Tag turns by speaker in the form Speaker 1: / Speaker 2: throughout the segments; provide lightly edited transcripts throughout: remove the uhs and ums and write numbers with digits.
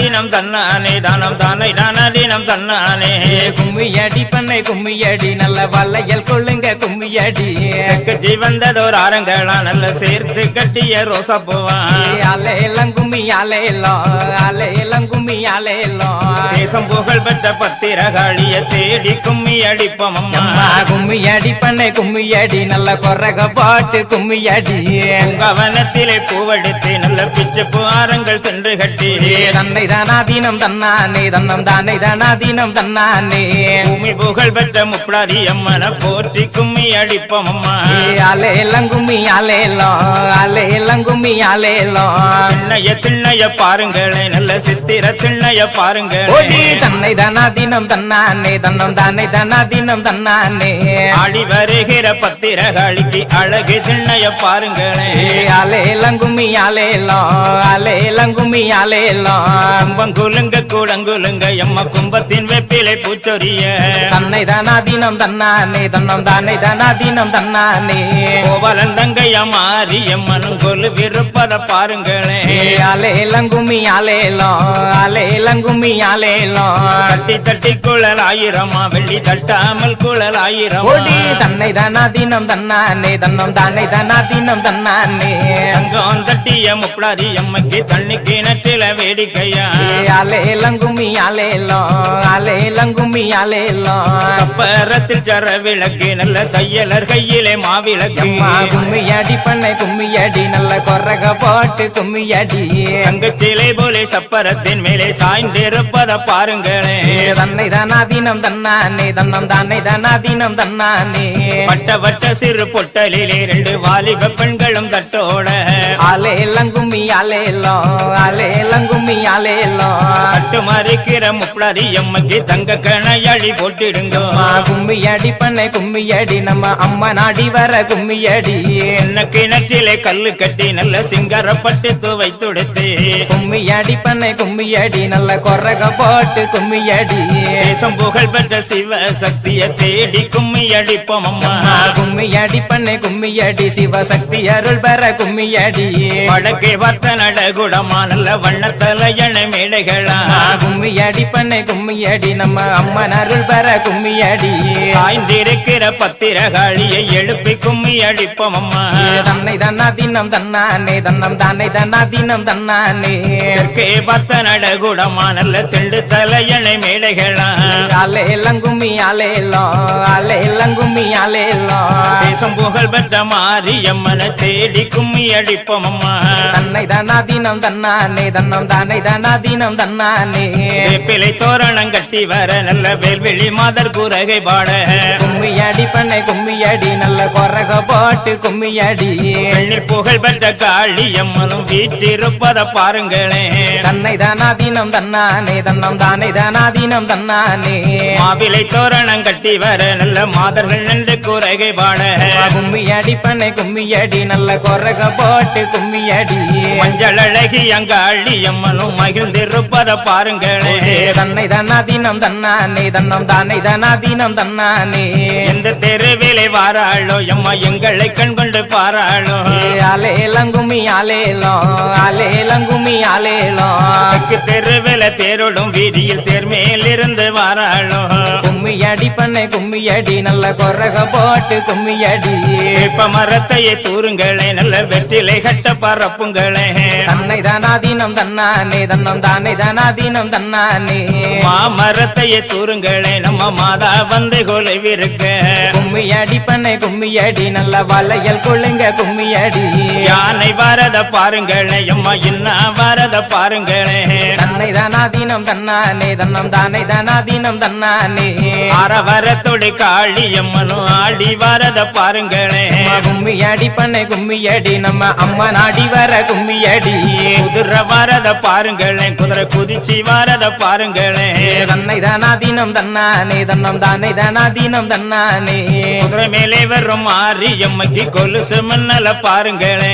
Speaker 1: தானாதீனம் தன்னானே தானம் தானை தானாதீனம் தன்னானே
Speaker 2: கும்மியடி பண்ணை கும்மியடி நல்ல வளையல் கொள்ளுங்க கும்மியடி
Speaker 1: ஜீவந்ததோர் ஆரங்களா நல்ல சேர்த்து கட்டிய ரோசா பூவா
Speaker 2: அலையெல்லாம் கும்மி அலையெல்லாம் கும்மி அலையெல்லாம்
Speaker 1: தேசம் புகழ் பெற்ற பத்திரகாளிய தேடி கும்மி அடிப்போம் அம்மா
Speaker 2: கும்மியடி பண்ணை கும்மியடி நல்ல கொரக பாட்டு கும்மியடி
Speaker 1: கவனத்திலே பூவெடுத்து நல்ல பிச்சு பூரங்கள் சென்று கட்டி
Speaker 2: தன்னை தானாதீனம் தன்னானே தன்னம் தானே தானாதீனம் தன்னானே
Speaker 1: பூமி புகழ் பெற்ற முப்படாதி அம்மனை போற்றி கும்மி அடிப்போம் அம்மா
Speaker 2: அலையெல்லாம் கும்மி அலையெல்லாம் கும்மி அலையெல்லாம்
Speaker 1: திண்ணைய பாருங்களே நல்ல சித்திர திண்ணைய பாருங்கள்
Speaker 2: தன்னை தானாதீனம் தன்னானே தன்னம் தானே தானாதீனம் தன்னானே
Speaker 1: ஆடி வருகிற பத்திரகாளிக்கு அழகு திண்ணைய பாருங்களே
Speaker 2: அலையெல்லாம் கும்மி அலையெல்லாம் கும்மி அலையெல்லாம்
Speaker 1: கும்பங்குலுங்க கூடங்குலுங்க எம்ம கும்பத்தின் வெப்பிலை பூச்சொரிய
Speaker 2: தன்னை தானாதீனம் தன்னானே தன்னம் தானே தானாதீனம் தன்னானே
Speaker 1: கோவலந்தங்கைய மாறி எம்மனும் கொலு விருப்பத பாருங்களே
Speaker 2: அலையெல்லாம் கும்மி அலையெல்லாம் கும்மி அலையெல்லாம்
Speaker 1: தட்டி தட்டி குழல் ஆயிரமா வெள்ளி தட்டாமல் குழல் ஆயிரம்
Speaker 2: தன்னை தானாதீனம் தன்னானே தன்னம் தானே தானாதீனம் தன்னானே
Speaker 1: தங்கம் தட்டிய முப்படாதி எம்மக்கு தண்ணி கிணற்றில வேடிக்கையா
Speaker 2: அலையெல்லாம் கும்மி அலையெல்லாம் கும்மி அலையெல்லாம்
Speaker 1: கப்பரத்தில் சர விளக்கு நல்ல தையலர் கையிலே மாவிளக்கு
Speaker 2: கும்மியடி பண்ணை கும்மியடி நல்ல கொரக பாட்டு கும்மியடி
Speaker 1: தங்கச்சிலை போலே சப்பரத்தின் மேலே சாய்ந்திருப்பத பாருங்களே
Speaker 2: தன்னை தானாதீனம் தன்னானே தன்னம் தானே தானாதீனம் தன்னானே
Speaker 1: வட்ட வட்ட சிறு பொட்டலிலே 2 வாலிப பெண்களும் தட்டோட
Speaker 2: அலையெல்லாம் கும்மி அலையெல்லாம் கும்மி அலையெல்லாம்
Speaker 1: கட்டு மறிக்கிற முப்படாதி எம்மக்கு தங்க கணையழி போட்டிடுங்க
Speaker 2: கும்மியடி பண்ணை கும்மியடி நம்ம அம்மா நாடி வர கும்மியடி
Speaker 1: என்ன கிணற்றிலே கல்லு கட்டி நல்ல சிங்கரப்பட்டு துவை துடுத்து
Speaker 2: கும்மியடி பண்ணை கும்மியடி நல்ல கொரக போட்டு கும்மியடி
Speaker 1: தேசம் புகழ் பெற்ற சிவ சக்திய தேடி கும்மி அடிப்போம் அம்மா
Speaker 2: கும்மியடி பண்ணை கும்மியடி சிவசக்தி அருள் பெற கும்மியடி
Speaker 1: வடக்கே வர்த்த நடகுடமா நல்ல வண்ணத்தலையணை மேடைகளா
Speaker 2: கும்மியடி பண்ணை கும்மியடி நம்ம அம்மன் அருள் பெற கும்மியடி
Speaker 1: சாய்ந்திருக்கிற பத்திரகாளியை எழுப்பி கும்மி அடிப்போம் அம்மா
Speaker 2: தன்னை தானாதீனம் தன்னானே தன்னம் தானே தானாதீனம் தன்னானே
Speaker 1: தெற்கே வர்த்த நடகுடமா நல்ல திண்டு தலையணை மேடைகளா
Speaker 2: அலையெல்லாம் கும்மி அலையெல்லாம் கும்மி அலையெல்லாம்
Speaker 1: தேசம் புகழ் பெற்ற மாரியம்மனை தேடி கும்மி அடிப்போம் அம்மா
Speaker 2: தன்னை தானாதீனம் தன்னானே தன்னம் தானே தானாதீனம் தன்னானே
Speaker 1: வேப்பிலை தோரணம் கட்டி வர நல்ல வேல்வெளி மாதர் கூரகை பாட
Speaker 2: கும்மியடி பண்ணை கும்மியடி நல்ல கொரக போட்டு கும்மியடி
Speaker 1: பெண்ணில் புகழ் பெற்ற காளி அம்மனும் வீட்டிருப்பத பாருங்களே
Speaker 2: தன்னை தானாதீனம் தன்னானே தன்னம் தானே தானாதீனம் தன்னானே
Speaker 1: மாவிலை தோரணம் கட்டி வர நல்ல மாதர்கள் நின்று கூரகை பாட
Speaker 2: கும்மியடி பண்ணை கும்மியடி நல்ல கொரக போட்டு கும்மியடி
Speaker 1: மஞ்சள் அழகி அங்காளி அம்மனும் மகிழ்ந்திருப்பத பாருங்களே
Speaker 2: தன்னை தானாதீனம் தன்னானே தன்னம் தானே தானாதீனம் தன்னானே
Speaker 1: எந்த தெருவிலை வாராளோ எம்மா எங்களை கண் கொண்டு பாராளோ
Speaker 2: அலையெல்லாம் கும்மி அலையெல்லாம் கும்மி அலையெல்லாம்
Speaker 1: தெருவில தேரோடும் வீதியில் தேர்மேல் இருந்து வாராளோ
Speaker 2: கும்மியடி பண்ணை கும்மியடி நல்ல கொரக போட்டு கும்மியடி
Speaker 1: இப்ப மரத்தையே தூருங்களே நல்ல வெற்றிலை கட்ட பரப்புங்களே
Speaker 2: தன்னை தானாதீனம் தன்னானே தன்னம் தானே தானாதீனம் தன்னானே
Speaker 1: மாமரத்தையே தூருங்களே நம்ம மாதா வந்து கொலைவிருக்க
Speaker 2: கும்மியடி பண்ணை கும்மியடி நல்ல வளையல் கொள்ளுங்க கும்மியடி
Speaker 1: யானை வரத பாருங்களே அம்மா என்ன வரத பாருங்களே
Speaker 2: தன்னை தானாதீனம் தன்னானே தன்னம் தானே தானாதீனம் தன்னானே
Speaker 1: அரவரத்தோடு காளி அம்மனும் ஆடி வரத பாருங்களே
Speaker 2: கும்மியடி பண்ணை கும்மியடி நம்ம அம்மா நாடி வர கும்மியடி
Speaker 1: குதிரை வரத பாருங்களே குதிரை குதிச்சு வரத பாருங்களே
Speaker 2: தன்னை தானாதீனம் தன்னானே தன்னம் தானே தானாதீனம் தன்னானே
Speaker 1: குதிரை மேலே வரும் மாறி எம்மக்கு கொலுசு மன்னல பாருங்களே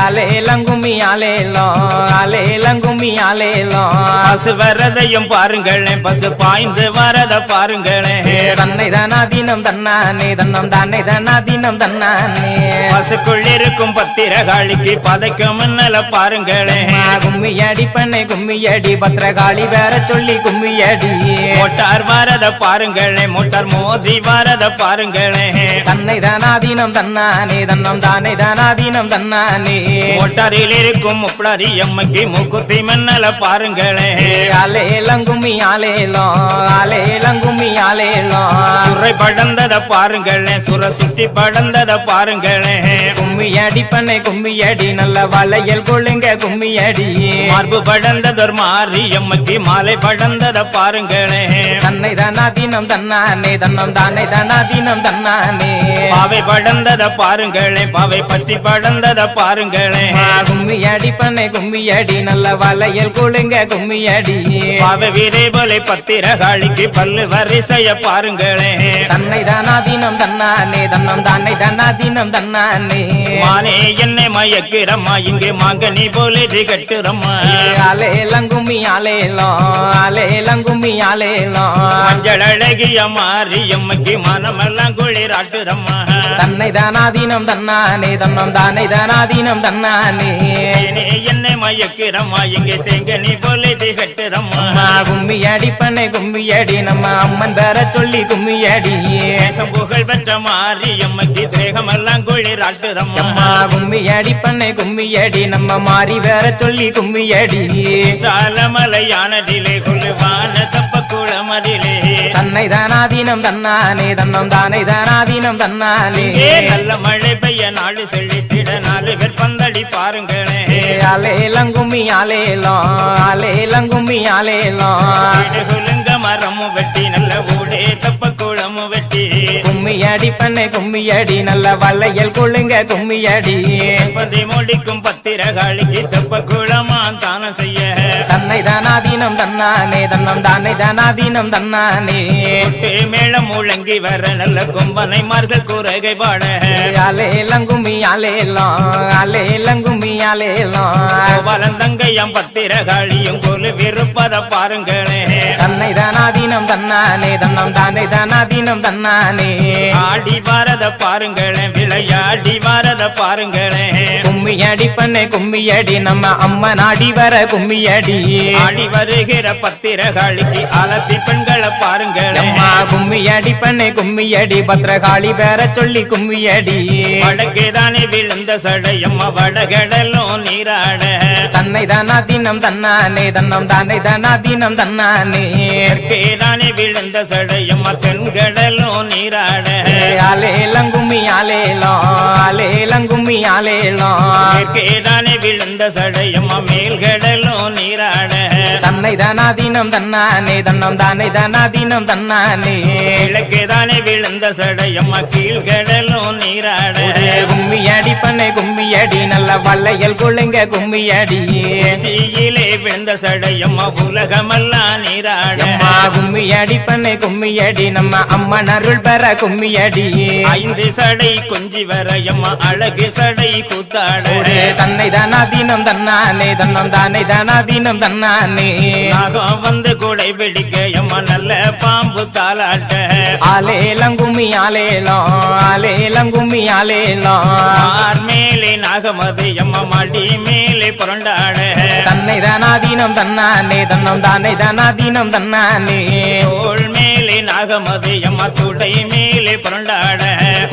Speaker 2: அலையெல்லாம் கும்மி அலையெல்லாம் கும்மி அலையெல்லாம்
Speaker 1: பசு வரதையும் பாருங்களே பசு பாய்ந்து வரத பாருங்களே
Speaker 2: தன்னை தானாதீனம் தன்னானே தன்னம் தானே தானாதீனம் தன்னானே
Speaker 1: பசுக்குள் இருக்கும் பத்திரகாளிக்கு பதைக்கும் மன்னல பாருங்களே
Speaker 2: கும்மியடி பண்ணை கும்மி கும்மியடி பத்ரகாளி வேற சொல்லி கும்மியடி
Speaker 1: மோட்டார் வாரத பாருங்களே மோட்டார் மோதி வாரத பாருங்களே
Speaker 2: தன்னை தானாதீனம் தன்னானே தன்னம் தானே தானாதீனம் தன்னானே
Speaker 1: மோட்டாரில் இருக்கும் முப்படாரி அம்மைக்கு மூக்குத்தி மன்னல பாருங்களே
Speaker 2: ஆலேலம் கும்மி ஆலேலம் ஆலேலம் கும்மி ஆலேலம்
Speaker 1: சுரை படந்தத பாருங்களே சுர சுத்தி படந்தத பாருங்களே
Speaker 2: கும்மியடி பண்ணை கும்மியடி நல்ல வளையல் கொள்ளுங்க கும்மியடி
Speaker 1: மார்பு படந்ததொரு மாறி அம்மைக்கு மாலை படந்தத பாருங்களே
Speaker 2: தன்னை தானாதீனம் தன்னானே தன்னம் தானே தானாதீனம் தன்னானே
Speaker 1: பாவை படந்தத பாருங்களே பாவை பற்றி படந்தத பாருங்களே
Speaker 2: கும்மியடி பண்ணை கும்மியடி நல்ல வளையல் கொள்ளுங்க கும்மியடி
Speaker 1: பாவை வீரே போலே பத்திரகாளிக்கு பல்லு வரிசைய பாருங்களே
Speaker 2: தன்னை தானாதீனம் தன்னானே தன்னம் தானே தானாதீனம் தன்னானே
Speaker 1: மானே என்னை மயக்கிறம்மா இங்கே மாங்கனி போலே கட்டுறம்மா
Speaker 2: ஆலேலம் கும்மி ஆலேலம் ஆலேலம் கும்மி ஆலேலம்
Speaker 1: மஞ்சள் அழகிய மாறி அம்மைக்கு மனமெல்லாம் குளிராட்டுறம்மா
Speaker 2: தன்னை தானாதீனம் தன்னானே தன்னம் தானே தானாதீனம் தன்னானே
Speaker 1: என்னை மயக்கிறம்மா இங்கே தேங்கனி போலே கட்டுறம்மா
Speaker 2: கும்மியடி பண்ணை கும்மியடி நம்ம அம்மன் வேற சொல்லி கும்மியடி
Speaker 1: தேசம் புகழ் பெற்ற மாறி அம்மைக்கு தேகமெல்லாம் குளிராட்டுறம்மா
Speaker 2: கும்மியடி பண்ணை கும்மியடி நம்ம மாறி வேற சொல்லி கும்மியடி
Speaker 1: தாளமலையானதிலே கொள்ளுவான தப்ப குளமதிலே
Speaker 2: தன்னை தானாதீனம் தன்னானே தன்னம் தானே தானாதீனம் தன்னானே
Speaker 1: நல்ல மழை பெய்ய நாடு செழித்திட நாலு பேர் பந்தடி பாருங்களே
Speaker 2: ஆலேலம் கும்மி ஆலேலம் ஆலேலம் கும்மி ஆலேலம்
Speaker 1: குலுங்க மரமும் வெட்டி நல்ல ஊடே தப்ப குளமும் வெட்டி
Speaker 2: கும்மியடி பண்ணை கும்மியடி நல்ல வளையல் கொள்ளுங்க கும்மியடி
Speaker 1: பதி முடிக்கும் பத்திரகாளிக்கு தப்ப குளமா தானம் செய்ய
Speaker 2: தன்னை தானாதீனம் தன்னானே தன்னம் தானே தானாதீனம் தன்னானே
Speaker 1: மேளம் முழங்கி வர நல்ல கும்பனைமார்கள் குறைகை பாட
Speaker 2: ஆலேலம் கும்மி ஆலேலம் ஆலேலம் கும்மி ஆலேலம்
Speaker 1: வளந்தங்கையம் பத்திரகாளியும் கொலு விருப்பத பாருங்களே
Speaker 2: தன்னை தானாதீனம் தன்னானே தன்னம் தானே தானாதீனம் தன்னானே
Speaker 1: ஆடி வாரத பாருங்களே விளையாடி வாரத பாருங்களே
Speaker 2: கும்மியடி பண்ணை கும்மியடி நம்ம அம்மன் ஆடி வர கும்மியடி
Speaker 1: ஆடி வருகிற பத்திரகாளிக்கு ஆலத்தி பெண்களை பாருங்களே
Speaker 2: அம்மா கும்மியடி பண்ணை கும்மியடி பத்ரகாளி வேற சொல்லி கும்மியடி
Speaker 1: வடக்கேதானே விழுந்த சடையம்மா வடகடலும் நீராட
Speaker 2: தன்னை தானாதீனம் தன்னானே தன்னம் தானே தானாதீனம் தன்னானே
Speaker 1: தெற்கேதானே விழுந்த சடையம்மா தென்கடலும் நீராட
Speaker 2: ஆலேலம் கும்மி ஆலேலம் ஆலேலம் கும்மி ஆலேலம்
Speaker 1: தெற்கேதானே விழுந்த சடையம்மா மேல்கடலும் நீராட
Speaker 2: தன்னை தானாதீனம் தன்னானே தன்னம் தானே தானாதீனம் தன்னானே
Speaker 1: கிழக்கேதானே விழுந்த சடையம்மா கீழ்கடலும் நீராட
Speaker 2: கும்மியடி பண்ணை கும்மியடி நல்ல வளையல் கொள்ளுங்க கும்மியடி
Speaker 1: தீயிலே விழுந்த சடையம்மா உலகமெல்லாம் நீராட
Speaker 2: கும்மியடி பண்ணை கும்மியடி நம்ம அம்மன் அருள் பெற கும்மியடி
Speaker 1: ஐந்து சடை கொஞ்சி வரையம்மா அழகு சடை கூத்தாட
Speaker 2: தன்னை தானாதீனம் தன்னானே தன்னம் தானே தானாதீனம் தன்னானே
Speaker 1: நாகம் வந்து கூடை பிடிக்க எம்மா நல்ல பாம்பு தாளாட்ட
Speaker 2: ஆலேலம் கும்மி ஆலேலம் ஆலேலம் கும்மி ஆலேலம்
Speaker 1: ஆர் மேலே நாகமது எம்மா மடி மேலே புரண்டாட
Speaker 2: தன்னை தானாதீனம் தன்னானே தன்னம் தானே தானாதீனம் தன்னானே
Speaker 1: தோள் மேலே நாகமது எம்மா துடை மேலே புரண்டாட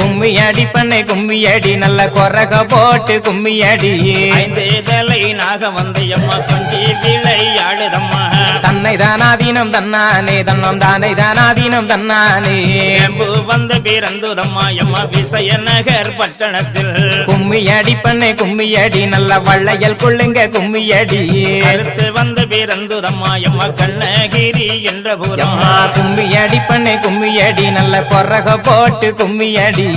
Speaker 2: கும்மியடி பண்ணை கும்மியடி நல்ல கொரக போட்டு கும்மியடி
Speaker 1: ஐந்து தலை நாகம் வந்து எம்மா கொஞ்சி விளையாடுதம்மா
Speaker 2: தன்னை தானாதீனம் தன்னானே தன்னம் தானே தானாதீனம் தன்னானே
Speaker 1: எம்பு வந்து பிறந்துதம்மா எம்மா விசய நகர் பட்டணத்தில்
Speaker 2: கும்மியடி பண்ணை கும்மியடி நல்ல வளையல் கொள்ளுங்க கும்மியடி
Speaker 1: அடுத்து வந்து பிறந்துதம்மா எம்மா கண்ணகிரி என்ற புறம்
Speaker 2: கும்மியடி பண்ணை கும்மியடி நல்ல கொரக போட்டு கும்மியடி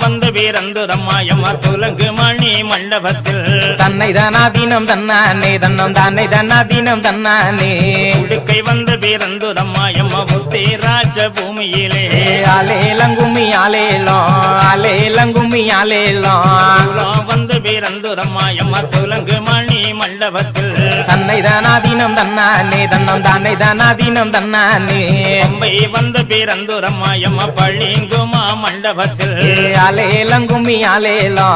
Speaker 1: வந்து பிறந்துதம்மா எம்மா துலங்கு மணி மண்டபத்தில்
Speaker 2: தன்னை தானாதீனம் தன்னானே தன்னம் தானே தானாதீனம் தன்னானே
Speaker 1: உடுக்கை வந்து பிறந்துதம்மா எம்மா புத்தி ராஜ பூமியிலே
Speaker 2: ஆலேலம் கும்மி ஆலேலம் ஆலேலம் கும்மி ஆலேலம்
Speaker 1: வந்து பிறந்துரம்மா எம்மா துலங்கு மணி மண்டபத்தில்
Speaker 2: தன்னை தானாதீனம் தன்னானே தன்னம் தானே தானாதீனம் தன்னானே
Speaker 1: பம்பை வந்து பிறந்துரம்மா எம்மா பள்ளிங்குமா மண்டபத்தில்
Speaker 2: அலேலங்கும்மி அலேலோ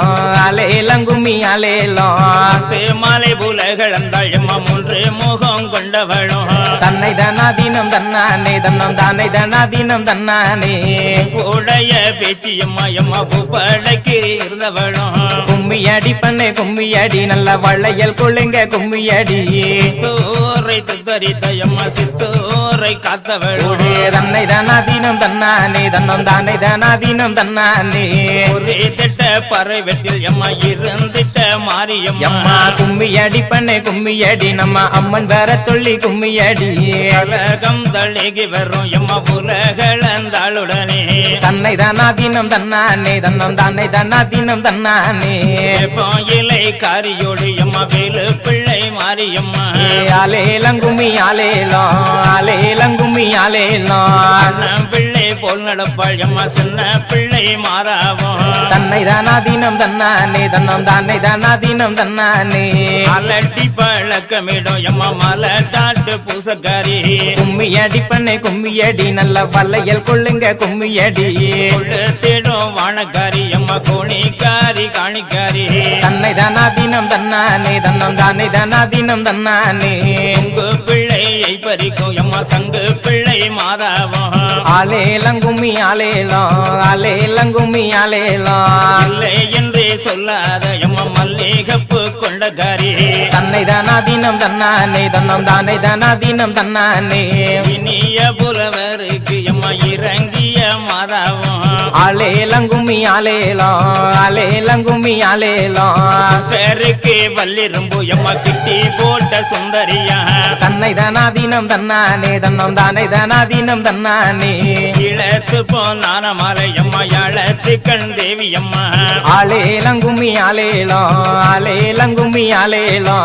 Speaker 2: அலேலங்கும்மி அலேலோ
Speaker 1: மாலை புலகளந்தாள் எம்மா மூன்று முகம் கொண்டவளும்
Speaker 2: தன்னை தானாதீனம் தன்னானே தன்னம் தானே தானாதீனம் தன்னானே
Speaker 1: உடைய பேச்சியம்மா எம்மா பூப்படைக்கு இருந்தவளும்
Speaker 2: கும்மியடி பண்ணே கும்மியடி நல்ல வளையல் கொள்ளுங்க கும்மியடி
Speaker 1: தூரை துத்தரித்த எம்மா சித்தூரை காத்தவளும்
Speaker 2: தன்னை தானாதீனம் தன்னானே தன்னம் தானே தானாதீனம் தன்னானே
Speaker 1: ஒரே திட்ட பறவைட்டில் எம்மா இருந்திட்ட மாரியம்மா
Speaker 2: எம்மா கும்மியடி பண்ணே கும்மியடி நம்ம அம்மன் வேற சொல்லி கும்மியடி
Speaker 1: கலகம் தள்ளிகி வரும் எம்மா புலகளந்தாளுடனே
Speaker 2: தன்னை தானாதீனம் தன்னானே தன்னம் தானே தானாதீனம் தன்னானே
Speaker 1: இலை காரியோடு எம்மா வேலு பிள்ளை மாரியம்மா
Speaker 2: அலேலங்கும்மி அலேலோ அலேலங்கும்மி அலேலோ
Speaker 1: அண்ணன் பிள்ளை போல் நடப்பாள் எம்மா சின்ன பிள்ளை மாறாவும்
Speaker 2: தன்னை தானாதீனம் தன்னானே தன்னம் தானே தானாதீனம் தன்னானே
Speaker 1: அலட்டி பழக்கமிடும் எம்மா மலை தாட்டு பூசக்காரி
Speaker 2: கும்மியடி பண்ணே கும்மியடி நல்ல வளையல் கொள்ளுங்க கும்மியடி
Speaker 1: தேடும் வானக்காரி எம்மா கோணிக்காரி காணிக்காரி
Speaker 2: தன்னை தானாதீனம் தன்னானே தன்னம் தானே தானாதீனம் தன்னானே
Speaker 1: உங்க பிள்ளையை பறிக்கும் எம்மா சங்கு பிள்ளை மாதாவும்
Speaker 2: அலேலங்கும்மி அலேலோ அலேலங்கும்மி அலேலோ
Speaker 1: இல்லை என்றே சொல்லாத எம்மா மல்லிகப்பு கொண்டகாரி
Speaker 2: தன்னை தானாதீனம் தன்னானே தன்னம் தானே தானாதீனம் தன்னானே
Speaker 1: இனிய புலவருக்கு எம்மா இறங்கிய மாதாவும்
Speaker 2: அலேலங்கும்மி அலேலோ அலேலங்கும்மி அலேலோ
Speaker 1: பேருக்கு வல்லிரும்பு எம்மா கிட்டி போட்ட சுந்தரியா
Speaker 2: தன்னை தானாதீனம் தன்னானே தன்னம் தானே தானாதீனம் தன்னானே
Speaker 1: இழத்து போனான மாலை எம்மா யாழத்து கண் தேவி அம்மா
Speaker 2: அலேலங்கும்மி அலேலோ அலேலங்கும்மி அலேலோ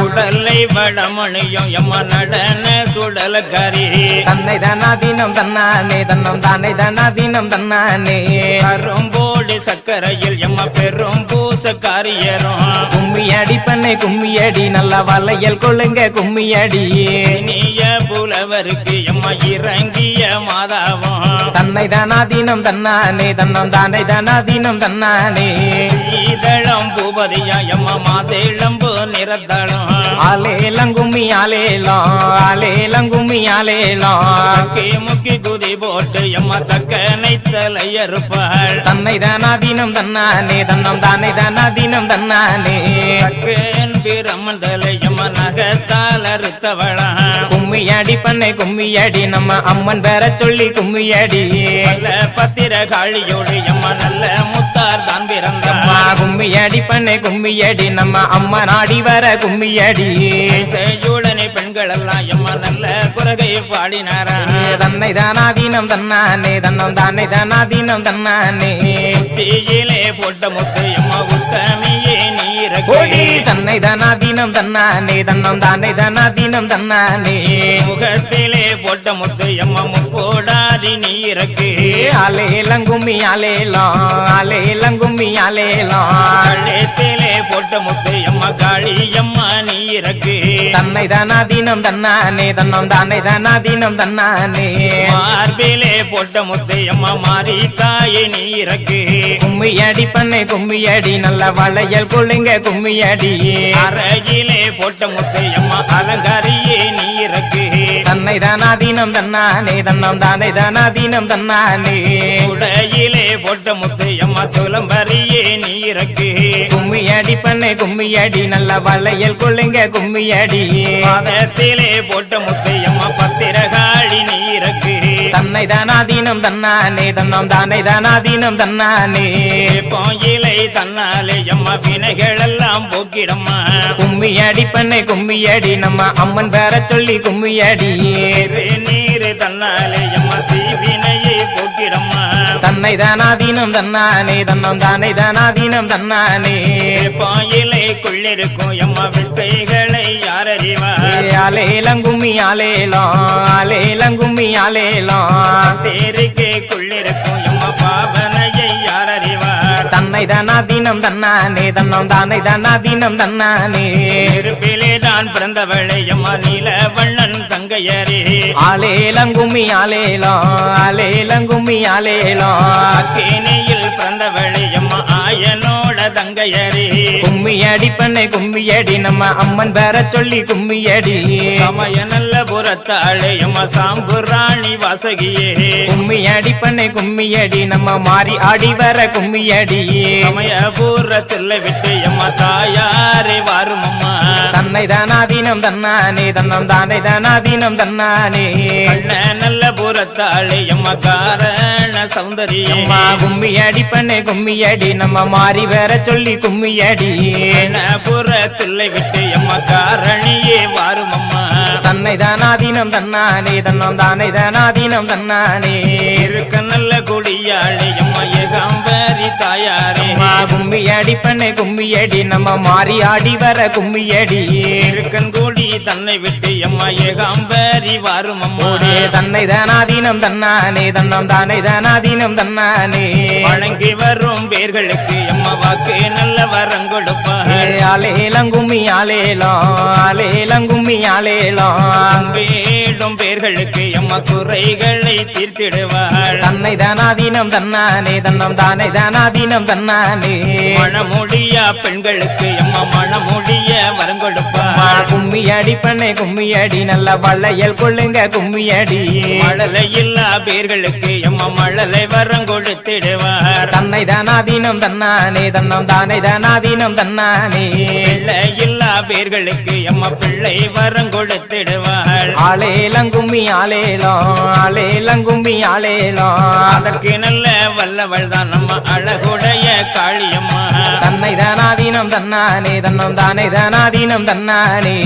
Speaker 1: உடலை வடமணியும் எம்மா நடன சுடலக்காரி
Speaker 2: தன்னை தானாதீனம் தன்னானே தன்னம் தானே தானாதீனம் தன்னானே
Speaker 1: கரும்போடி சக்கரையில் எம்மா பெரும் பூசக்காரியரும்
Speaker 2: கும்மியடி பண்ணே கும்மியடி நல்ல வளையல் கொள்ளுங்க கும்மியடி
Speaker 1: இனிய புலவருக்கு எம்மா இறங்கிய மாதாவும்
Speaker 2: தன்னை தானாதீனம் தன்னானே தன்னம் தானே தானாதீனம் தன்னானே
Speaker 1: இதழம் பூபதியா எம்மா மாதேளம்பு நிறத்தாளும்
Speaker 2: அலேலங்கும்மி அலேலோ அலேலங்கும்மி அலேலோ
Speaker 1: முக்கி குதி போட்டு எம்மா தக்கனை தலையறுப்பாள்
Speaker 2: தன்னை தானாதீனம் தன்னானே தன்னம் தானே தானாதீனம் தன்னானே
Speaker 1: தக்கன் பிரம்மன் தலை எம்மா நகத்தால் அறுத்தவளா
Speaker 2: கும்மியடி பண்ணே கும்மியடி நம்ம அம்மன் வேற சொல்லி கும்மியடி
Speaker 1: பத்திர காளியோடு எம்மா நல்ல முத்தார் தான் பிறந்த
Speaker 2: கும்மியடி பண்ணே கும்மியடி நம்ம அம்மா நாடி வர கும்மியடி
Speaker 1: செய்யுடனே பெண்கள் எல்லாம் எம்மா நல்ல குரகை பாடினாரா
Speaker 2: தன்னை தானாதீனம் தன்னானே தன்னம் தானே தானாதீனம் தன்னானே
Speaker 1: தீயிலே போட்ட முத்து எம்மா உத்தமியே
Speaker 2: கோடி
Speaker 1: நீரக்கு
Speaker 2: தன்னை தானாதீனம் தன்னானே தன்னம் தானே தானாதீனம் தன்னானே
Speaker 1: முகத்திலே போட்ட முத்து எம்மா முப்போடாதி நீரக்கு
Speaker 2: அலேலங்கும்மி அலேலோ அலேலங்கும்மி அலேலோ
Speaker 1: கழுத்திலே போட்ட முத்து எம்மா காளி எம்மா நீரக்கு
Speaker 2: தன்னை தானாதீனம் தன்னானே தன்னம் தானே தானாதீனம் தன்னானே
Speaker 1: மார்பிலே போட்ட முத்து எம்மா மாறி தாயே நீரக்கு
Speaker 2: கும்மியடி பண்ணே கும்மியடி நல்ல வளையல் கொள்ளுங்க கும்மியடி
Speaker 1: அறையிலே போட்ட முத்து எம்மா அலங்காரியே நீரக்கு
Speaker 2: தன்னை தானாதீனம் தன்னானே தன்னம் தானே தானாதீனம் தன்னானே
Speaker 1: உடையிலே போட்ட முத்து எம்மா துலம்பரியே நீரக்கு
Speaker 2: கும்மியடி பண்ணே கும்மியடி நல்ல வளையல் கொள்ளுங்க கும்மியடி
Speaker 1: பாதத்திலே போட்ட முத்து எம்மா பத்திரகாளி நீரக்கு
Speaker 2: தன்னை தானாதீனம் தன்னானே தன்னம் தானே தானாதீனம் தன்னானே
Speaker 1: போயிலை தன்னாலே எம்மா வினைகள் எல்லாம் போக்கிடம்மா
Speaker 2: கும்மியடி பண்ணே கும்மியடி நம்ம அம்மன் பேர சொல்லி கும்மியடி
Speaker 1: நீர் தன்னாலே எம்மா தீவினையை போக்கிடம்மா
Speaker 2: தன்னை தானாதீனம் தன்னானே தன்னம் தானே தானாதீனம் தன்னானே
Speaker 1: பாயிலை கொள்ளிருக்கும் எம்மா வித்தைகளை யார் அறிவார்
Speaker 2: அலேலங்கும்மி அலேலோ அலேலங்கும்மி அலேலோ
Speaker 1: தேரிக்கே கொள்ளிருக்கும் எம்மா பாவனையை யார் அறிவார்
Speaker 2: தன்னை தன்னை தானாதீனம் தன்னானே தன்னம் தானை தானாதீனம் தன்னானே
Speaker 1: நெருப்பிலே தான் பிறந்தவளை அம்மா நீல வண்ணன் தங்கையரே
Speaker 2: ஆலேலங்கும்மி ஆலேலோ ஆலேலங்கும்மி ஆலேலோ
Speaker 1: அக்கேனியில் பிறந்தவளை அம்மா ஆயனோட தங்கையரே
Speaker 2: கும்மியடி பண்ணை கும்மியடி நம்ம அம்மன் பேர சொல்லி கும்மியடி
Speaker 1: சமய நல்ல புறத்தாளே அம்மா சாம்புராணி வாசகியே
Speaker 2: கும்மியடி பண்ணை கும்மியடி நம்ம மாறி ஆடி வர கும்மியடி
Speaker 1: சமயபூரத்தில் விட்டு அம்மா தாயாரே வாரும் அம்மா
Speaker 2: தன்னை தானாதீனம் தன்னானே தன்னம் தானை தானாதீனம் தன்னானே
Speaker 1: கண்ண நல்ல புறத்தாளே அம்மா காரண சௌந்தரியம்
Speaker 2: அம்மா கும்மியடி பண்ணை கும்மியடி நம்ம மாறி வேற சொல்லி கும்மியடி
Speaker 1: புறத்தில் விட்டு அம்மா காரணியே வாரும் அம்மா
Speaker 2: தன்னை தானாதீனம் தன்னானே தன்னம் தானை தானாதீனம் தன்னானே
Speaker 1: இருக்க நல்ல குடியாளே அம்மா ஏகாம்பரி தாயாரே
Speaker 2: அம்மா கும்மியடி பண்ணை கும்மியடி நம்ம மாறி ஆடி வர கும்மியடி
Speaker 1: இருக்கன் கூடி தன்னை விட்டு அம்மா ஏகாம்பரி வாரும் அம்மா
Speaker 2: தன்னை தானாதீனம் தன்னானே தன்னம் தானை தானாதீனம் தன்னானே
Speaker 1: வணங்கி வரும் பேர்களுக்கு அம்மா வாக்கு நல்ல வரம் கொடுப்பார்
Speaker 2: ஆலேலங்கும்மி ஆலேலோ ஆலேலங்கும்மி ஆலேலோ
Speaker 1: வேடும் பேர்களுக்கு அம்மா குறைகளை தீர்த்திடுவாள்
Speaker 2: தன்னை தானாதீனம் தன்னானே தன்னம் தானை தானாதீனம் தன்னானே
Speaker 1: மணமுடியா பெண்களுக்கு அம்மா மணமுடிய வரம் கொடுப்பாள்
Speaker 2: கும்மியடி பண்ணை கும்மியடி நல்ல வளையல் கொள்ளுங்க கும்மியடி
Speaker 1: மழலை இல்லா பேர்களுக்கு அம்மா மழலை வரம் கொடுத்திடுவார்
Speaker 2: தன்னை தானாதீனம் தன்னானே தன்னம் தானை தானாதீனம் தன்னானே
Speaker 1: பிள்ளை இல்லா பேர்களுக்கு அம்மா பிள்ளை வரம் கொடுத்திடுவாள்
Speaker 2: ஆலேலங்கும்மி ஆலேலோ ஆலேலங்கும்மி ஆலேலோ
Speaker 1: அதற்கு நல்ல வல்லவள் தான் நம்ம அழகுடைய காளியம்மா
Speaker 2: தன்னை தானாதீனம் தன்னானே தன்னம் தானை தானாதீனம் தன்னானே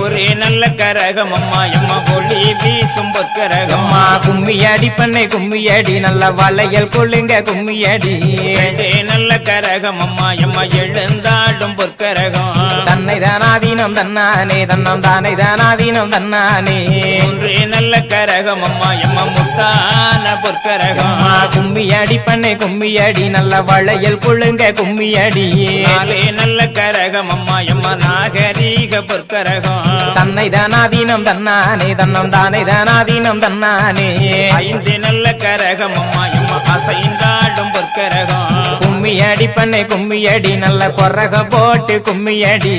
Speaker 1: ஒரே நல்ல கரகம் அம்மா எம்மா ஒளி வீசும் பொற்கரகம்
Speaker 2: அம்மா கும்மியடி பண்ணை கும்மியடி நல்ல வளையல் கொள்ளுங்க கும்மியடி
Speaker 1: ரெண்டே நல்ல கரகம் அம்மா எம்மா எழுந்தாடும் பொற்கரகம்
Speaker 2: தன்னை தானாதீனம் தன்னானே தன்னம் தானை தானாதீனம் தன்னானே
Speaker 1: ஒன்றே நல்ல கரகம் அம்மா எம்மா முத்தான பொற்கரகம்
Speaker 2: அம்மா கும்மியடி பண்ணை கும்மியடி நல்ல வளையல் கொள்ளுங்க கும்மியடி
Speaker 1: நாலே நல்ல கரகம் அம்மா எம்மா நாகரீக பொற்கரகம்
Speaker 2: தன்னை தானாதீனம் தன்னானே தன்னம் தானை தானாதீனம் தன்னானே
Speaker 1: ஐந்து நல்ல கரகம் அம்மா எம்மா அசைந்தாடும் பொற்கரகம்
Speaker 2: கும்மியடி பண்ணை கும்மியடி நல்ல கொரக போட்டு கும்மியடி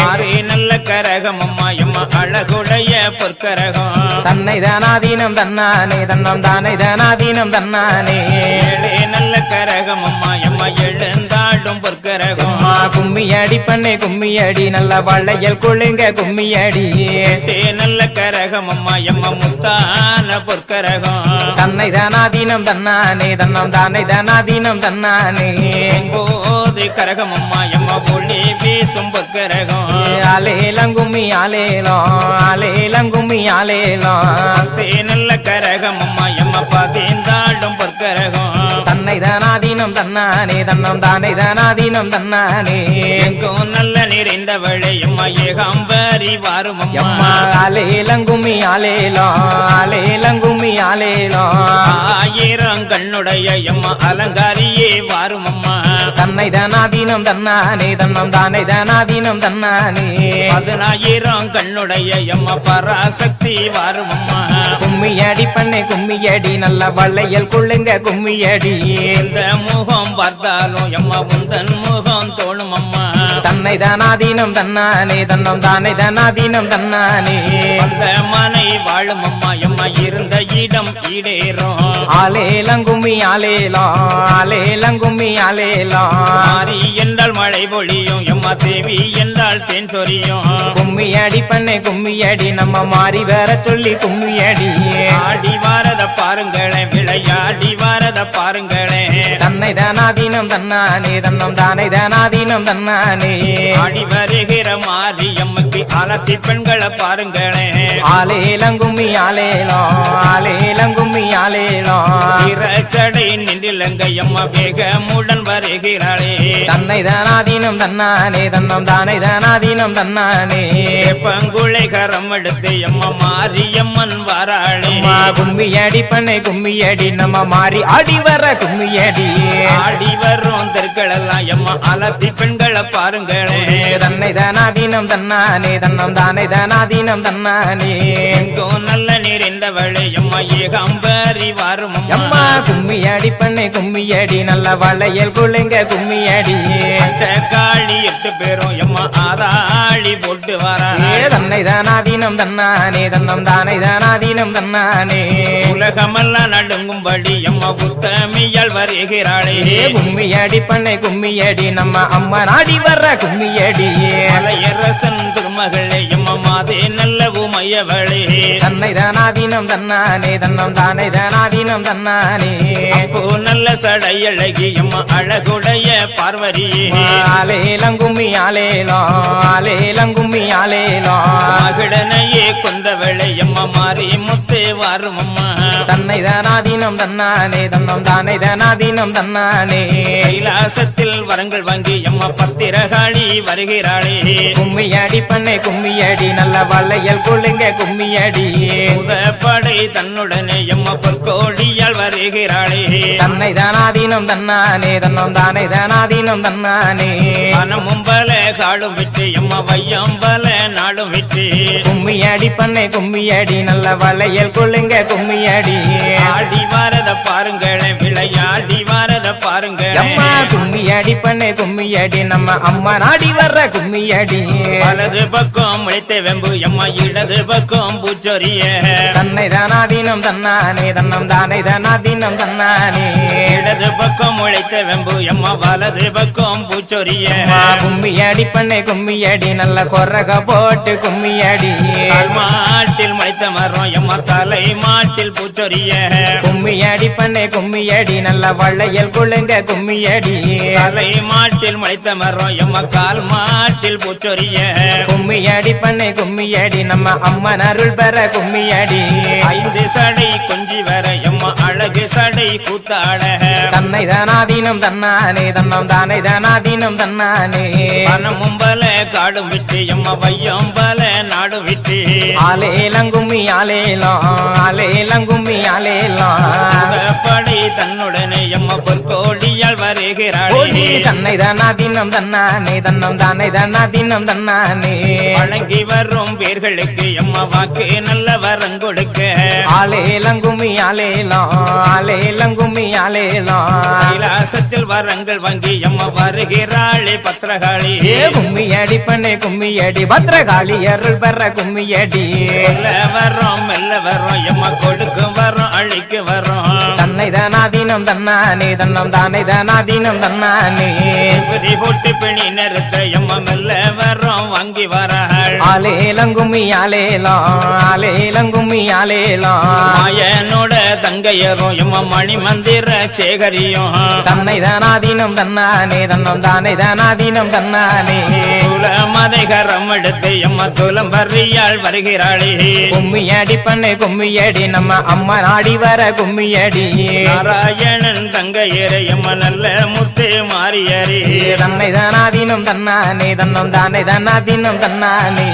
Speaker 1: ஆறே நல்ல கரகம் அம்மா எம்மா அழகுடைய பொற்கரகம்
Speaker 2: தன்னை தானாதீனம் தன்னானே தன்னம் தானை தானாதீனம் தன்னானே
Speaker 1: ஏழே நல்ல கரகம் அம்மா எம்மா எழுந்தாடும் பொற்கரகம்
Speaker 2: அம்மா கும்மியடி பண்ணை கும்மியடி நல்ல வளையல் கொள்ளுங்க கும்மியடி
Speaker 1: எட்டே நல்ல கரகம் அம்மா எம்மா முத்தான பொற்கரகம்
Speaker 2: தன்னை தானாதீனம் தன்னானே தன்னம் தானை தானாதீனம் தன்னானே
Speaker 1: போது கரகம் அம்மா எம்மா ஒளி வீசும் பொற்கரகம்
Speaker 2: ஆலேலங்கும்மி ஆலேலோ ஆலேலங்கும்மி ஆலேலோ
Speaker 1: நல்ல கரகம் அம்மா எம்மா பதிந்தாடும் பொற்கரகம்
Speaker 2: தன்னை தானாதீனம் தன்னானே தன்னம் தானை தானாதீனம் தன்னானே
Speaker 1: எங்கும் நல்ல நிறைந்தவளை எம்மா ஏகாம்பரி வாரும் அம்மா
Speaker 2: எம்மா ஆலேலங்கும்மி ஆலேலோ ஆலேலங்கும்மி ஆலேலோ
Speaker 1: ஆயிரம் கண்ணுடைய எம்மா அலங்காரியே வாரும் அம்மா
Speaker 2: தன்னை தானாதீனம் தன்னானே தன்னம் தானை தானாதீனம் தன்னானே
Speaker 1: 10000 கண்ணுடைய எம்மா பராசக்தி வாரும் அம்மா
Speaker 2: கும்மியடி பண்ணை கும்மியடி நல்ல வளையல் கொள்ளுங்க கும்மியடி
Speaker 1: எந்த முகம் பார்த்தாலும் எம்மா உந்தன் முகம் தோணும் அம்மா
Speaker 2: தன்னை தானாதீனம் தன்னானே தன்னம் தானை தானாதீனம் தன்னானே
Speaker 1: அந்த மனை வாழும் அம்மா எம்மா இருந்த இடம் ஈடேறும்
Speaker 2: ஆலேலங்கும்மி ஆலேலோ ஆலேலங்கும்மி ஆலேலோ
Speaker 1: மாறி என்றால் மழை பொழியும் எம்மா தேவி என்றால் தேன் சொரியும்
Speaker 2: கும்மியடி பண்ணை கும்மியடி நம்ம மாறி வேற சொல்லி கும்மியடி
Speaker 1: ஆடி வாரத பாருங்களே விளையாடி வாரத பாருங்களே
Speaker 2: தன்னை தானாதீனம் தன்னானே தன்னம் தானை தானாதீனம் தன்னானே
Speaker 1: ஆடி வருகிற மாரியம்மக்கு ஆலத்தி பெண்களை பாருங்களே
Speaker 2: ஆலேலங்கும்மி ஆலேலோ ஆலேலங்கும்மி ஆலேலோ
Speaker 1: இறச்சடை நின்றிலங்கையம்மா வேகமுடன் வருகிறாளே
Speaker 2: தன்னை தானாதீனம் தன்னானே தன்னம் தானே தானாதீனம் தன்னானே
Speaker 1: பங்குளை கரம் எடுத்து அம்மா மாரியம்மன் வராளே
Speaker 2: கும்மியடி பண்ணை கும்மியடி நம்ம மாறி ஆடி வர கும்மியடி
Speaker 1: ஆடி வரும் தெற்கள் எல்லாம் எம்மா அலத்தி பெண்களை பாருங்களே
Speaker 2: தன்னை தானாதீனம் தன்னானே தன்னம் தானே தானாதீனம் தன்னானே
Speaker 1: எங்கோ நல்ல நீர் என்றவளே எம்மா ஏகாம்பரி வரும்
Speaker 2: அம்மா கும்மியடி பண்ணை கும்மியடி நல்ல வளையல் குளிங்க கும்மியடி
Speaker 1: காளி 8 பேரும் எம்மா ஆதாளி போட்டு வரா
Speaker 2: தன்னை தானாதீனம் தன்னானே தன்னம் தானே தானாதீனம் தன்னானே
Speaker 1: உலகமெல்லாம் நடுங்கும்படி எம்மா புத்தமியால் வருகிறாளே
Speaker 2: கும்மியடி பண்ணை கும்மியடி நம்ம அம்மா நாடி வர்ற கும்மியடி
Speaker 1: மலையரசன் திருமகளே எம்மா மாதே நல்ல உமையவளே
Speaker 2: தன்னை தானாதீனம் தன்னானே தன்னம் தானே தானாதீனம் தன்னானே
Speaker 1: அப்போ நல்ல சடையழகி எம்மா அழகுடைய பார்வரியே
Speaker 2: ஆலேலங்கும்மி ஆலேலோ ஆலேலங்கும்மி ஆலேலோ
Speaker 1: மகிழனையே கொண்டவளை எம்மா மாறி முத்தே வாரும் அம்மா
Speaker 2: தன்னை தானாதீனம் தன்னானே தன்னம் தானே தானாதீனம் தன்னானே
Speaker 1: கைலாசத்தில் வரங்கள் வாங்கி எம்மா பத்திரகாளி வருகிறாளே
Speaker 2: கும்மியடி பண்ணை கும்மியடி நல்ல வளையல் குளிங்க கும்மியடி
Speaker 1: முதப்படை தன்னுடனே எம்மா பொற்கோடியால் வருகிறாளே
Speaker 2: தன்னை தானாதீனம் தன்னானே தன்னம் தானே தானாதீனம் தன்னானே
Speaker 1: மனமும் பல காடும் விட்டு எம்மா வையம்பல நாடும் விட்டு
Speaker 2: கும்மியடி பண்ணை கும்மியடி நல்ல வளையல் குளிங்க கும்மியடி
Speaker 1: ஆடி வாரத பாருங்களே விளையாடி வாரத பாருங்களே
Speaker 2: அம்மா கும்மியடி பண்ணை கும்மியடி நம்ம அம்மா நாடி வர்ற கும்மியடி
Speaker 1: வலது பக்கம் முளைத்த வெம்பு எம்மா இடது பக்கம் பூச்சொரிய
Speaker 2: தன்னை தானாதீனம் தன்னானே தன்னம் தானே தானாதீனம் தன்னானே
Speaker 1: இடது பக்கம் முளைத்த வெம்பு எம்மா வலது பக்கம் பூச்சொரிய
Speaker 2: கும்மியடி பண்ணை கும்மியடி நல்ல கொரக போட்டு கும்மியடி
Speaker 1: மாட்டில் முளைத்த மரம் எம்மா தலை மாட்டில் பூச்சொரிய
Speaker 2: கும்மியடி பண்ணை கும்மியடி நல்ல வளையல் குளுங்க கும்மியடி
Speaker 1: தலை மாட்டில் முளைத்த மரம் எம்மா கால் மாட்டில் பூச்சொரிய
Speaker 2: கும்மியடி பண்ணை கும்மியடி நம்ம அம்மன் அருள் பெற கும்மியடி
Speaker 1: 5 சடை கொஞ்சி வர எம்மா அழகு சடை கூத்தாட
Speaker 2: தன்னை தானாதீனம் தன்னானே தன்னம் தானே தானாதீனம் தன்னானே
Speaker 1: மனமும் பல காடும் விட்டு எம்மா வையம் பல நாடும் விட்டு
Speaker 2: ஆலேலங்கும்மி ஆலேலோ ஆலேலங்கும்மி ஆலேலோ
Speaker 1: படை தன்னுடனே எம்மா பொற்கோடியால் வருகிறாளே
Speaker 2: தன்னை தானாதீனம் தன்னானே தன்னம் தானே தானாதீனம் தன்னானே
Speaker 1: வழங்கி வரும் பேர்களுக்கு எம்மா வாக்கு நல்ல வரம் கொடுக்க
Speaker 2: ஆலேலங்கும்மி ஆலேலோ ஆலேலங்கும்மி ஆலேலோ
Speaker 1: கைலாசத்தில் வரங்கள் வாங்கி எம்மா வருகிறாளே பத்திரகாளி
Speaker 2: கும்மியடி பண்ணை கும்மியடி பத்ரகாளி அருள் பெற கும்மியடி
Speaker 1: மெல்ல வரும் எம்மா கொடுக்கும் வரும் அழிக்கு வரும்
Speaker 2: தன்னை தானாதீனம் தன்னானே தன்னம் தானே தானாதீனம் தன்னானே
Speaker 1: விதி போட்டு பிணி நிறுத்த எம்மா மெல்ல வரும் வாங்கி வராள்
Speaker 2: ஆலேலங்கும்மி ஆலேலோ ஆலேலங்கும்மி ஆலேலோ
Speaker 1: மாயனோட தங்கையரும் எம்மா மணி மந்திர சேகரியும்
Speaker 2: தன்னை தானாதீனம் தன்னானே தன்னம் தானே தானாதீனம் தன்னானே
Speaker 1: மதைகரம் எடுத்து எம்மா துலம்பரியால் வருகிறாளே
Speaker 2: கும்மியடி பண்ணை கும்மியடி நம்ம அம்மா நாடி வர கும்மியடி
Speaker 1: நாராயணன் தங்கையரை எம்மா நல்ல முத்து மாறியரே
Speaker 2: தன்னை தானாதீனம் தன்னானே தன்னம் தானே தானாதீனம் தன்னானே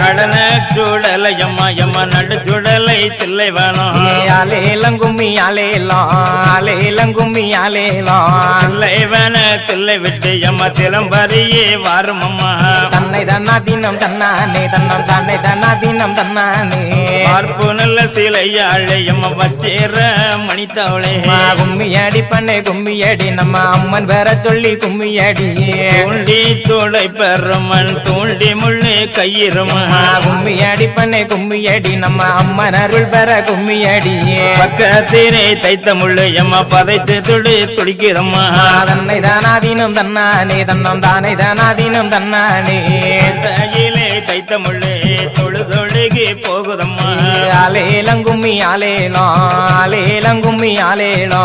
Speaker 1: கடன சுடலை எம்மா எம்மா நடு சுடலை தில்லை வேணும்
Speaker 2: ஆலேலங்கும்மி ஆலேலோ ஆலேலங்கும்மி ஆலேலோ
Speaker 1: தில்லை வேண தில்லை விட்டு எம்மா திலம்பரியே வாரும் அம்மா
Speaker 2: தன்னை தானாதீனம் தன்னானே தன்னம் தானே தானாதீனம் தன்னானே
Speaker 1: பார்ப்பு நல்ல சிலையாழை எம்மா வச்சேர மணித்தவளே
Speaker 2: கும்மியடி பண்ணை கும்மியடி நம்ம அம்மன் வேற சொல்லி கும்மியடி
Speaker 1: தூண்டி தோளை பெருமன் தூண்டி முள்ளு கையிருமா
Speaker 2: கும்மியடி பண்ணை கும்மியடி நம்ம அம்மன் அருள் பெற கும்மியடி
Speaker 1: பக்கத்திலே தைத்த முள்ளு எம்மா பதைத்து துடி துடிக்கிறம்மா
Speaker 2: தன்னை தானாதீனம் தன்னானே தன்னம் தானே தானாதீனம் தன்னானே
Speaker 1: கையிலே தைத்த முள்ளே தொழுகி போகுதம்மா
Speaker 2: ஆலேலங்கும்மி ஆலேலோ ஆலேலங்கும்மி ஆலேலோ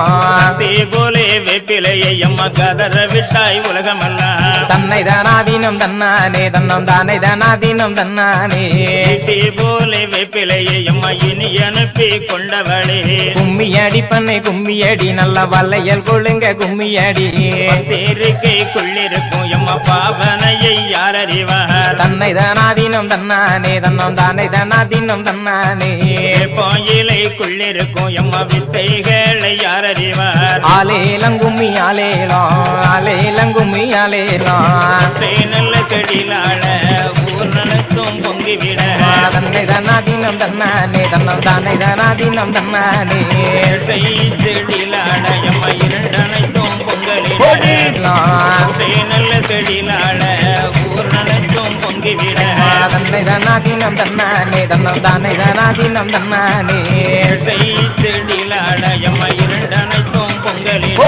Speaker 1: தீ போலே வேப்பிலையை அம்மா கதற விட்டாய் உலகமெல்லாம்
Speaker 2: தன்னை தானாதீனம் தன்னானே தன்னம் தானே தானாதீனம் தன்னானே
Speaker 1: தீ போலே வேப்பிலையை அம்மா இனி அனுப்பி கொண்டவளே
Speaker 2: கும்மியடி பண்ணை கும்மியடி நல்ல வளையல் கொழுங்க கும்மியடி
Speaker 1: தேருக்கைக்குள்ளிருக்கும் எம்மா பாவனையை யார் அறிவார்
Speaker 2: தன்னை தானாதீனம் தன்னானே தன்னம் தானே தானாதீனம் தன்னானே
Speaker 1: பாயிலைக்குள்ளிருக்கும் எம்மா வித்தைகளை யார் அறிவார்
Speaker 2: ஆலேலங்கும்மி ஆலேலோ ஆலேலங்கும்மி ஆலேலோ
Speaker 1: நல்ல செடியிலாட ஊர் நனத்தும் பொங்கிவிட
Speaker 2: தன்னை தானாதீனம் தன்னானே தன்னம் தானே தானாதீனம் தன்னானே
Speaker 1: செடியிலாட எம்மா இரண்டனைத்தும் பொங்கலிட நல்ல செடியிலாட ஊர் நனத்தும் பொங்கிவிட
Speaker 2: தன்னை தானாதீனம் தன்னானே தன்னம் தானே தானாதீனம் தன்னானே
Speaker 1: செடியிலாட எம்மா இரண்டனைத்தும் பொங்கலிட